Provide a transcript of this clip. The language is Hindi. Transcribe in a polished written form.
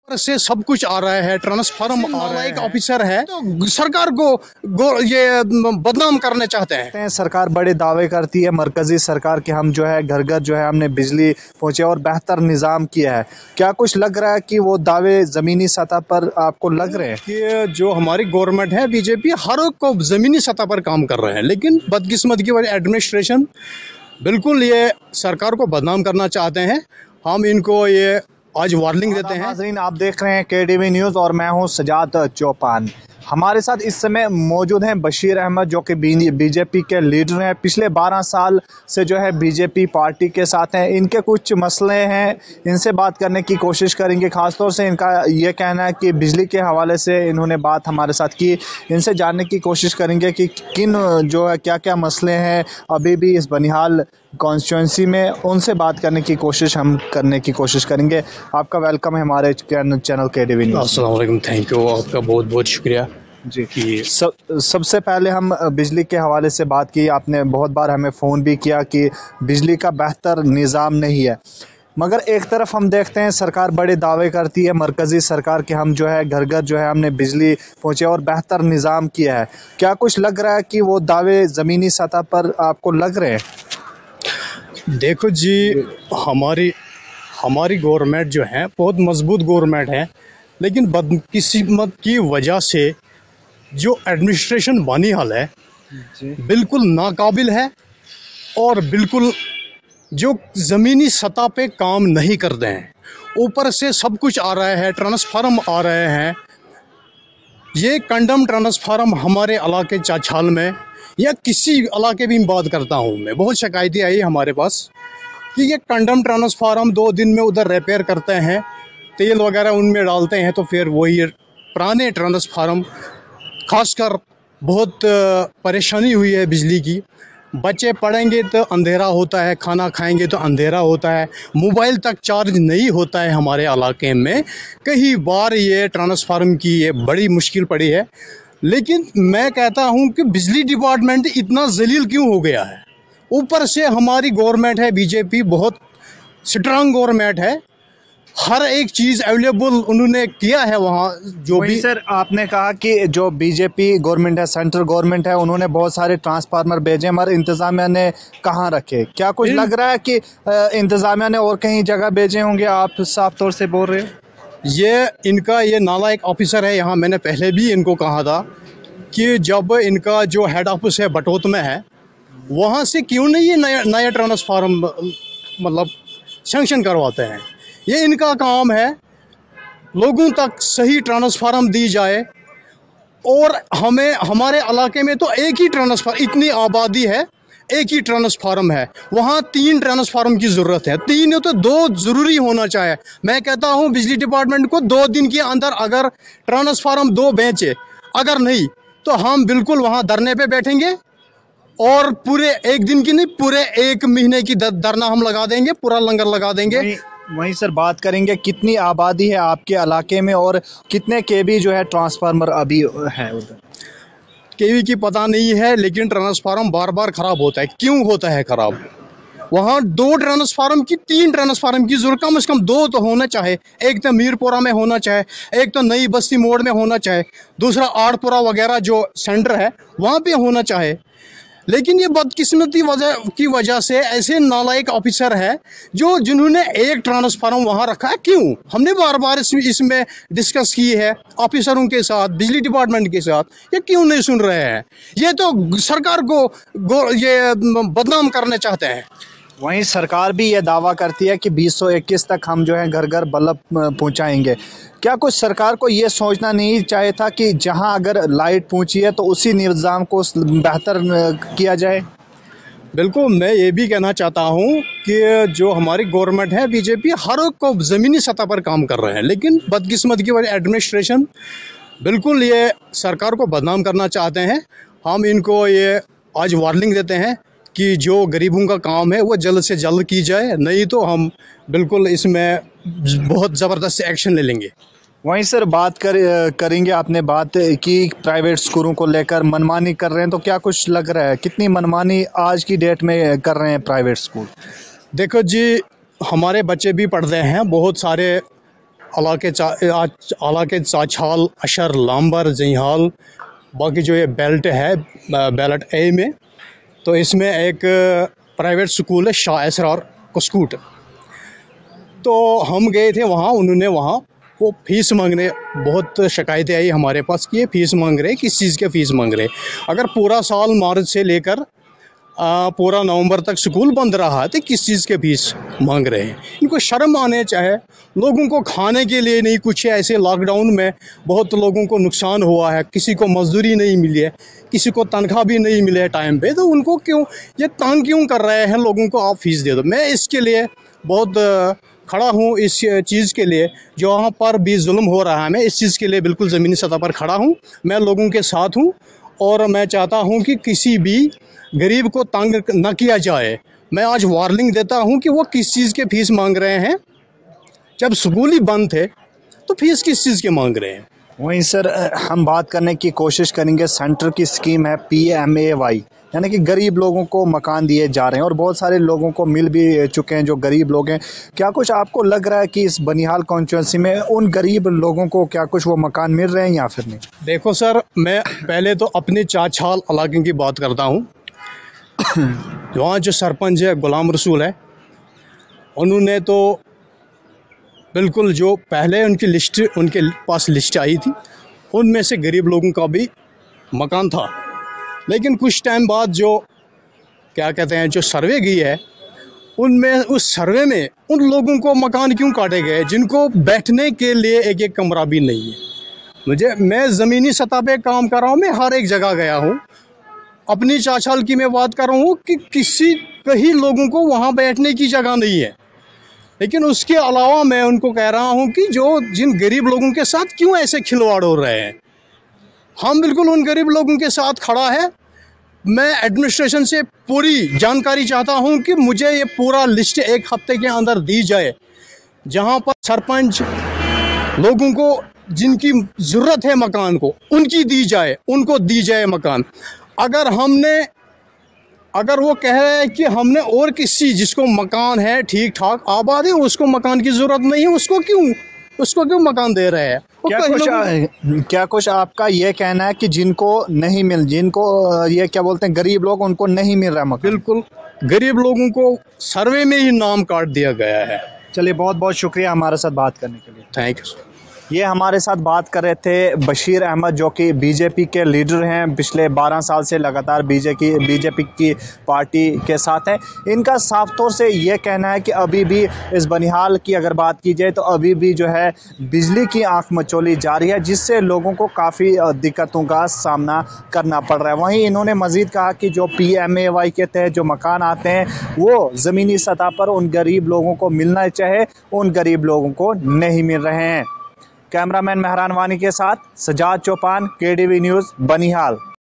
से सब कुछ आ रहा है, ट्रांसफार्म आ रहा है। एक ऑफिसर है तो सरकार को ये बदनाम करना चाहते हैं। सरकार बड़े दावे करती है, मरकजी सरकार के हम जो है घर घर जो है हमने बिजली पहुंचे और बेहतर निज़ाम किया है। क्या कुछ लग रहा है कि वो दावे ज़मीनी सतह पर आपको लग रहे हैं? कि जो हमारी गवर्नमेंट है बीजेपी हर एक को ज़मीनी सतह पर काम कर रहे हैं, लेकिन बदकिस्मत की वजह एडमिनिस्ट्रेशन बिल्कुल ये सरकार को बदनाम करना चाहते हैं। हम इनको ये आज वार्निंग देते हैं। नाज़रीन, आप देख रहे हैं KDV न्यूज़ और मैं हूं सजाद चौपान। हमारे साथ इस समय मौजूद हैं बशीर अहमद, जो कि बीजेपी के लीडर हैं। पिछले 12 साल से जो है बीजेपी पार्टी के साथ हैं। इनके कुछ मसले हैं, इनसे बात करने की कोशिश करेंगे। ख़ासतौर से इनका ये कहना है कि बिजली के हवाले से इन्होंने बात हमारे साथ की। इनसे जानने की कोशिश करेंगे कि किन जो है क्या क्या मसले हैं अभी भी इस बनिहाल कॉन्स्टिट्यूंसी में, उनसे बात करने की कोशिश हम करने की कोशिश करेंगे। आपका वेलकम है हमारे चैनल KDV न्यूज़। अस्सलाम वालेकुम, थैंक यू, आपका बहुत बहुत शुक्रिया जी। सबसे पहले हम बिजली के हवाले से बात की। आपने बहुत बार हमें फ़ोन भी किया कि बिजली का बेहतर निज़ाम नहीं है, मगर एक तरफ हम देखते हैं सरकार बड़े दावे करती है, मरकज़ी सरकार के हम जो है घर घर जो है हमने बिजली पहुंचे और बेहतर निज़ाम किया है। क्या कुछ लग रहा है कि वो दावे ज़मीनी सतह पर आपको लग रहे हैं? देखो जी, हमारी गवर्नमेंट जो है बहुत मजबूत गवर्नमेंट है, लेकिन बदकिस्मत की वजह से जो एडमिनिस्ट्रेशन बनिहाल है बिल्कुल नाकाबिल है और बिल्कुल जो ज़मीनी सतह पे काम नहीं करते हैं। ऊपर से सब कुछ आ रहा है, ट्रांसफार्म आ रहे हैं। ये कंडम ट्रांसफार्म हमारे इलाके चाछाल में या किसी इलाके भी बात करता हूँ मैं, बहुत शिकायतें आई हमारे पास कि ये कंडम ट्रांसफार्म 2 दिन में उधर रिपेयर करते हैं, तेल वगैरह उनमें डालते हैं, तो फिर वही पुराने ट्रांसफार्म खासकर बहुत परेशानी हुई है बिजली की। बच्चे पढ़ेंगे तो अंधेरा होता है, खाना खाएंगे तो अंधेरा होता है, मोबाइल तक चार्ज नहीं होता है हमारे इलाके में। कई बार ये ट्रांसफार्म की ये बड़ी मुश्किल पड़ी है। लेकिन मैं कहता हूँ कि बिजली डिपार्टमेंट इतना जलील क्यों हो गया है? ऊपर से हमारी गवर्नमेंट है बीजेपी बहुत स्ट्रांग गवर्नमेंट है, हर एक चीज़ अवेलेबल उन्होंने किया है वहाँ जो भी। सर, आपने कहा कि जो बीजेपी गवर्नमेंट है, सेंट्रल गवर्नमेंट है, उन्होंने बहुत सारे ट्रांसफार्मर भेजे मगर इंतज़ामिया ने कहाँ रखे? क्या कुछ लग रहा है कि इंतज़ामिया ने और कहीं जगह भेजे होंगे? आप साफ तौर से बोल रहे हो। ये नालायक ऑफिसर है यहाँ। मैंने पहले भी इनको कहा था कि जब इनका जो हेड ऑफिस है बटोत में है, वहाँ से क्यों नहीं ये नया ट्रांसफार्म मतलब सैंक्शन करवाते हैं। ये इनका काम है, लोगों तक सही ट्रांसफार्म दी जाए। और हमें हमारे इलाके में तो एक ही ट्रांसफार्म, इतनी आबादी है, एक ही ट्रांसफार्म है, वहाँ 3 ट्रांसफार्म की ज़रूरत है। 3 हो तो 2 ज़रूरी होना चाहिए। मैं कहता हूँ बिजली डिपार्टमेंट को 2 दिन के अंदर अगर ट्रांसफार्म 2 बेचे, अगर नहीं तो हम बिल्कुल वहाँ धरने पे बैठेंगे और पूरे 1 दिन की नहीं, पूरे 1 महीने की धरना हम लगा देंगे, पूरा लंगर लगा देंगे। वहीं सर बात करेंगे, कितनी आबादी है आपके इलाके में और कितने केवी जो है ट्रांसफार्मर अभी है उधर? केवी की पता नहीं है, लेकिन ट्रांसफार्म बार बार ख़राब होता है। क्यों होता है ख़राब? वहाँ 2 ट्रांसफार्म की 3 ट्रांसफार्म की जरूरत, कम से कम 2 तो होना चाहे। एक तो मीरपुरा में होना चाहे, एक तो नई बस्ती मोड़ में होना चाहे, दूसरा आड़पुरा वगैरह जो सेंटर है वहाँ पे होना चाहे। लेकिन ये बदकिस्मती की वजह से ऐसे नालायक ऑफिसर है जिन्होंने एक ट्रांसफार्म वहाँ रखा है। क्यों? हमने बार बार इसमें डिस्कस की है ऑफिसरों के साथ, बिजली डिपार्टमेंट के साथ, ये क्यों नहीं सुन रहे हैं? ये तो सरकार को ये बदनाम करना चाहते हैं। वहीं सरकार भी ये दावा करती है कि 2021 तक हम जो है घर घर बल्ब पहुंचाएंगे। क्या कुछ सरकार को ये सोचना नहीं चाहिए था कि जहां अगर लाइट पहुंची है तो उसी निज़ाम को बेहतर किया जाए? बिल्कुल, मैं ये भी कहना चाहता हूँ कि जो हमारी गवर्नमेंट है बीजेपी हर एक को ज़मीनी सतह पर काम कर रहे हैं, लेकिन बदकिस्मत की वजह एडमिनिस्ट्रेशन बिल्कुल ये सरकार को बदनाम करना चाहते हैं। हम इनको ये आज वार्निंग देते हैं कि जो गरीबों का काम है वो जल्द से जल्द की जाए, नहीं तो हम बिल्कुल इसमें बहुत ज़बरदस्त एक्शन ले लेंगे। वहीं सर बात करेंगे, आपने बात की प्राइवेट स्कूलों को लेकर मनमानी कर रहे हैं, तो क्या कुछ लग रहा है कितनी मनमानी आज की डेट में कर रहे हैं प्राइवेट स्कूल? देखो जी, हमारे बच्चे भी पढ़ रहे हैं, बहुत सारे इलाके चाछाल, अशर, लांबर, जईहाल, बाकी जो ये बेल्ट है, बेल्ट ए में, तो इसमें एक प्राइवेट स्कूल है शाह एसरार कस्कूट। तो हम गए थे वहाँ, उन्होंने वहाँ वो फीस मांगने, बहुत शिकायतें आई हमारे पास कि ये फीस मांग रहे, किस चीज़ के फीस मांग रहे। अगर पूरा साल मार्च से लेकर पूरा नवंबर तक स्कूल बंद रहा है तो किस चीज़ के फीस मांग रहे हैं। इनको शर्म आने चाहिए। लोगों को खाने के लिए नहीं कुछ है, ऐसे लॉकडाउन में बहुत लोगों को नुकसान हुआ है, किसी को मजदूरी नहीं मिली है, किसी को तनख्वाह भी नहीं मिले है टाइम पे, तो उनको क्यों ये तंग क्यों कर रहे हैं लोगों को, आप फीस दे दो। मैं इसके लिए बहुत खड़ा हूँ, इस चीज़ के लिए जो वहाँ पर भी जुल्म हो रहा है, मैं इस चीज़ के लिए बिल्कुल ज़मीनी सतह पर खड़ा हूँ। मैं लोगों के साथ हूँ और मैं चाहता हूँ कि किसी भी गरीब को तंग न किया जाए। मैं आज वार्निंग देता हूँ कि वो किस चीज़ के फीस मांग रहे हैं। जब स्कूल ही बंद थे तो फीस किस चीज़ के मांग रहे हैं। वहीं सर हम बात करने की कोशिश करेंगे, सेंटर की स्कीम है PMAY, यानी कि गरीब लोगों को मकान दिए जा रहे हैं और बहुत सारे लोगों को मिल भी चुके हैं जो गरीब लोग हैं। क्या कुछ आपको लग रहा है कि इस बनिहाल कॉन्स्टिट्यूंसी में उन गरीब लोगों को क्या कुछ वो मकान मिल रहे हैं या फिर नहीं? देखो सर, मैं पहले तो अपने चाछाल इलाके की बात करता हूँ। वहाँ जो सरपंच है गुलाम रसूल है, उन्होंने तो बिल्कुल जो पहले उनके पास लिस्ट आई थी, उनमें से गरीब लोगों का भी मकान था। लेकिन कुछ टाइम बाद जो क्या कहते हैं जो सर्वे गई है, उनमें उस सर्वे में उन लोगों को मकान क्यों काटे गए जिनको बैठने के लिए एक एक कमरा भी नहीं है। मैं ज़मीनी सतह पे काम कर रहा हूँ, मैं हर एक जगह गया हूँ। अपनी चाछाल की मैं बात कर रहा हूँ कि कहीं लोगों को वहाँ बैठने की जगह नहीं है। लेकिन उसके अलावा मैं उनको कह रहा हूँ कि जिन गरीब लोगों के साथ क्यों ऐसे खिलवाड़ हो रहे हैं। हम बिल्कुल उन गरीब लोगों के साथ खड़ा है। मैं एडमिनिस्ट्रेशन से पूरी जानकारी चाहता हूँ कि मुझे ये पूरा लिस्ट एक हफ्ते के अंदर दी जाए, जहाँ पर सरपंच लोगों को जिनकी ज़रूरत है मकान को उनकी दी जाए, उनको दी जाए मकान। अगर वो कह रहे हैं कि हमने और किसी जिसको मकान है ठीक ठाक आबाद है, उसको मकान की ज़रूरत नहीं है, उसको क्यों मकान दे रहे हैं। क्या कुछ आपका ये कहना है कि जिनको ये क्या बोलते हैं गरीब लोग, उनको नहीं मिल रहा मकान? बिल्कुल, गरीब लोगों को सर्वे में ही नाम काट दिया गया है। चलिए, बहुत बहुत शुक्रिया हमारे साथ बात करने के लिए। Thank you. ये हमारे साथ बात कर रहे थे बशीर अहमद, जो कि बीजेपी के लीडर हैं, पिछले 12 साल से लगातार बीजेपी की पार्टी के साथ हैं। इनका साफ तौर से ये कहना है कि अभी भी इस बनिहाल की अगर बात की जाए तो अभी भी जो है बिजली की आंख मचोली जारी है, जिससे लोगों को काफ़ी दिक्कतों का सामना करना पड़ रहा है। वहीं इन्होंने मज़ीद कहा कि जो PMAY के तहत जो मकान आते हैं वो ज़मीनी सतह पर उन गरीब लोगों को मिलना चाहिए, उन गरीब लोगों को नहीं मिल रहे हैं। कैमरामैन मेहरान वानी के साथ सजाद चौपान, KDV न्यूज़, बनिहाल।